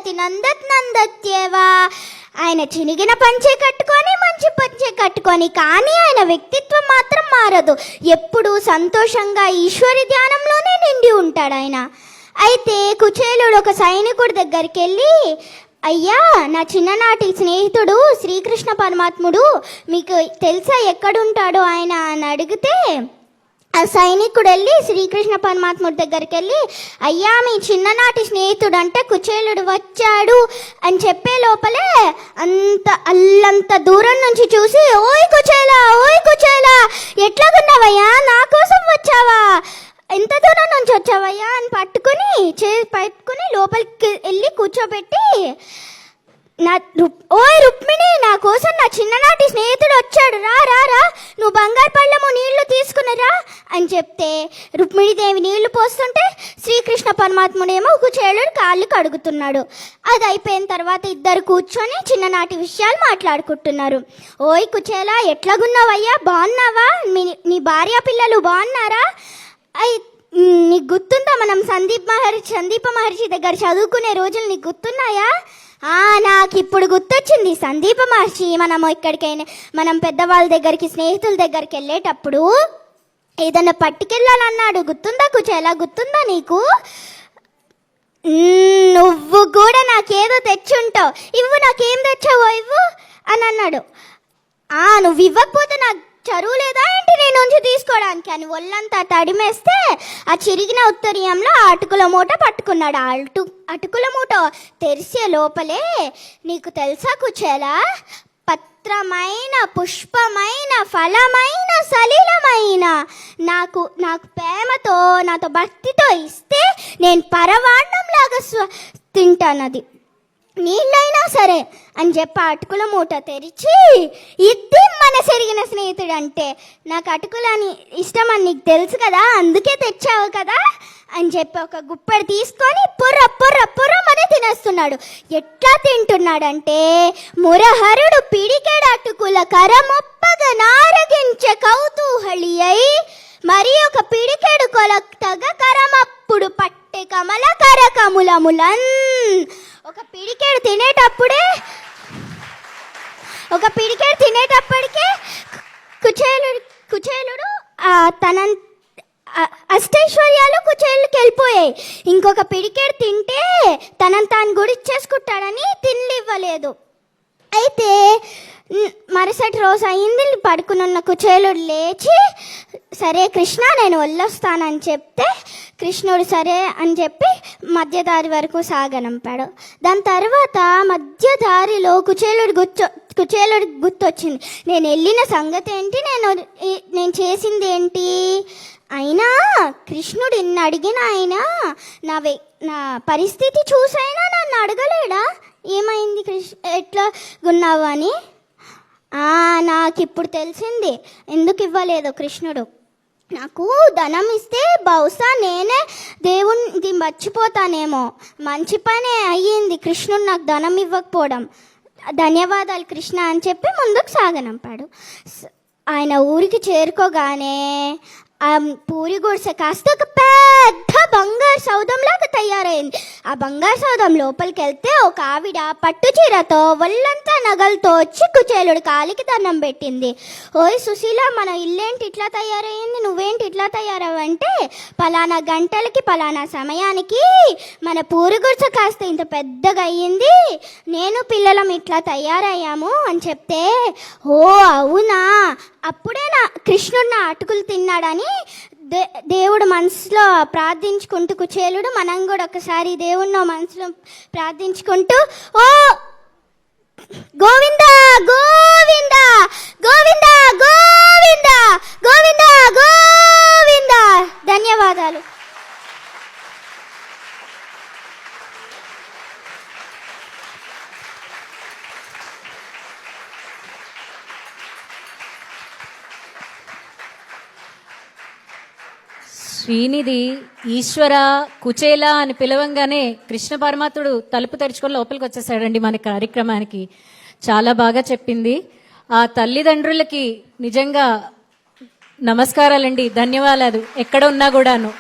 నందతి నందత్ నందత్యేవా. ఆయన చినిగిన పంచే కట్టుకొని మంచి పంచే కట్టుకొని, కానీ ఆయన వ్యక్తిత్వం మాత్రం మారదు. ఎప్పుడు సంతోషంగా ఈశ్వరి ధ్యానంలోనే నిండి ఉంటాడు ఆయన. అయితే కుచేలుడు ఒక సైనికుడి దగ్గరికి వెళ్ళి, అయ్యా, నా చిన్ననాటి స్నేహితుడు శ్రీకృష్ణ పరమాత్ముడు మీకు తెలుసా ఎక్కడుంటాడో ఆయన అని అడిగితే, ఆ సైనికుడు వెళ్ళి శ్రీకృష్ణ పరమాత్ముడి దగ్గరికి వెళ్ళి, అయ్యా, మీ చిన్ననాటి స్నేహితుడు అంటే కుచేలుడు వచ్చాడు అని చెప్పే లోపలే అల్లంత దూరం నుంచి చూసి, ఓయ్ కుచేలా, ఓయ్ కుచేలా, ఎట్లాగున్నావయ్యా, నా కోసం వచ్చావా, ఎంత దూరం నుంచి వచ్చావయ్యా అని పట్టుకుని లోపలికి వెళ్ళి కూర్చోబెట్టి, ఓయ్ రుక్మిణి, నా కోసం నా చిన్ననాటి స్నేహితుడు వచ్చాడు, రా రా రా, నువ్వు బంగారు పళ్ళము నీళ్లు తీసుకునిరా అని చెప్తే, రుక్మిణీదేవి నీళ్లు పోస్తుంటే శ్రీకృష్ణ పరమాత్ముడేమో కుచేలుడు కాళ్ళు కడుగుతున్నాడు. అది అయిపోయిన తర్వాత ఇద్దరు కూర్చొని చిన్ననాటి విషయాలు మాట్లాడుకుంటున్నారు. ఓయ్ కుచేలా, ఎట్లాగున్నావయ్యా, బాగున్నావా, నీ భార్య పిల్లలు బాగున్నారా, నీకు గుర్తుందా మనం సందీప మహర్షి దగ్గర చదువుకునే రోజులు నీకు గుర్తున్నాయా? నాకు ఇప్పుడు గుర్తొచ్చింది. సందీప మహర్షి మనం పెద్దవాళ్ళ దగ్గరికి స్నేహితుల దగ్గరికి వెళ్ళేటప్పుడు ఏదన్నా పట్టుకెళ్ళాలన్నాడు, గుర్తుందా కుచేలా, గుర్తుందా నీకు? నువ్వు కూడా నాకేదో తెచ్చుంటావు, ఇవ్వు, నాకేం తెచ్చావో ఇవ్వు అని అన్నాడు. నువ్వు ఇవ్వకపోతే నాకు చరువు లేదా ఏంటి నేను నుంచి తీసుకోవడానికి అని ఒళ్ళంతా తడిమేస్తే ఆ చిరిగిన ఉత్తరీయంలో ఆ అటుకుల మూట పట్టుకున్నాడు. అటుకుల మూట తెరిసే లోపలే, నీకు తెలుసా కుచేలా, పత్రమైన, పుష్పమైన, ఫలమైన, సలిలమైన నాకు ప్రేమతో, నాతో భక్తితో ఇస్తే నేను పరవాణంలాగా తింటానది, నీళ్ళైనా సరే అని చెప్పి అటుకుల మూట తెరిచి, ఇది మన సెరిగిన స్నేహితుడు అంటే, నాకు అటుకులని ఇష్టమని నీకు తెలుసు కదా, అందుకే తెచ్చావు కదా అని చెప్పి ఒక గుప్పెడు తీసుకొని పొర్రమని తినేస్తున్నాడు. ఎట్లా తింటున్నాడంటే, మురహరుడు పిడికెడు అటుకుల కరమొప్పగా నారగించే కౌతూహలి అయి, మరి ఒక పిడికెడు కొలతగ కరమప్పుడు పట్టె కమల కరకములములన్. ఒక పిడికెడు తినేటప్పటికే కుచేలుడు తన అష్టైశ్వర్యాలు కుచేలుకి వెళ్ళిపోయాయి. ఇంకొక పిడికెడు తింటే తనని తాను గుడిచ్చేసుకుంటాడని తినలివ్వలేదు. అయితే మరుసటి రోజు అయింది, పడుకునున్న కుచేలుడు లేచి, సరే కృష్ణ, నేను వెళ్ళొస్తానని చెప్తే కృష్ణుడు సరే అని చెప్పి మధ్యదారి వరకు సాగనంపాడు. దాని తర్వాత మధ్యదారిలో కుచేలుడు గుర్తొచ్చింది, నేను వెళ్ళిన సంగతి ఏంటి, నేను చేసింది ఏంటి, అయినా కృష్ణుడు ఇన్ని అడిగిన ఆయన నా పరిస్థితి చూసైనా నన్ను అడగలేడా, ఏమైంది ఎట్లా ఉన్నావు అని. నాకు ఇప్పుడు తెలిసింది ఎందుకు ఇవ్వలేదు కృష్ణుడు. నాకు ధనం ఇస్తే బహుశా నేనే దేవుణ్ణి మర్చిపోతానేమో, మంచి పనే అయ్యింది కృష్ణుడు నాకు ధనం ఇవ్వకపోవడం, ధన్యవాదాలు కృష్ణ అని చెప్పి ముందుకు సాగనంపాడు. ఆయన ఊరికి చేరుకోగానే ఆ పూరి గుడిసె కాస్త ఒక పెద్ద బంగారు సౌధంలాగా తయారైంది. ఆ బంగారు సౌధం లోపలికి వెళ్తే ఒక ఆవిడ పట్టు చీరతో ఒళ్ళంతా నగలతో వచ్చి కుచేలుడు కాలికి దండం పెట్టింది. ఓయ్ సుశీల, మన ఇల్లేంటి ఇట్లా తయారైంది, నువ్వేంటి ఇట్లా తయారవంటే, పలానా గంటలకి పలానా సమయానికి మన పూరి గుడిసె కాస్త ఇంత పెద్దగా అయ్యింది, నేను పిల్లలం ఇట్లా తయారయ్యాము అని చెప్తే, ఓ అవునా, అప్పుడే కృష్ణుడు నా అటుకులు తిన్నాడని దేవుడు మనసులో ప్రార్థించుకుంటూ కుచేలుడు, మనం కూడా ఒకసారి దేవుడిని మనసులో ప్రార్థించుకుంటూ, ఓ గోవింద గోవింద గోవింద గోవింద గోవింద గోవింద. ధన్యవాదాలు. శ్రీనిధి ఈశ్వర కుచేల అని పిలవంగానే కృష్ణ పరమాత్ముడు తలుపు తెరుచుకొని లోపలికి వచ్చేసాడండి మన కార్యక్రమానికి. చాలా బాగా చెప్పింది. ఆ తల్లిదండ్రులకి నిజంగా నమస్కారాలండి, ధన్యవాదాలు ఎక్కడ ఉన్నా కూడాను.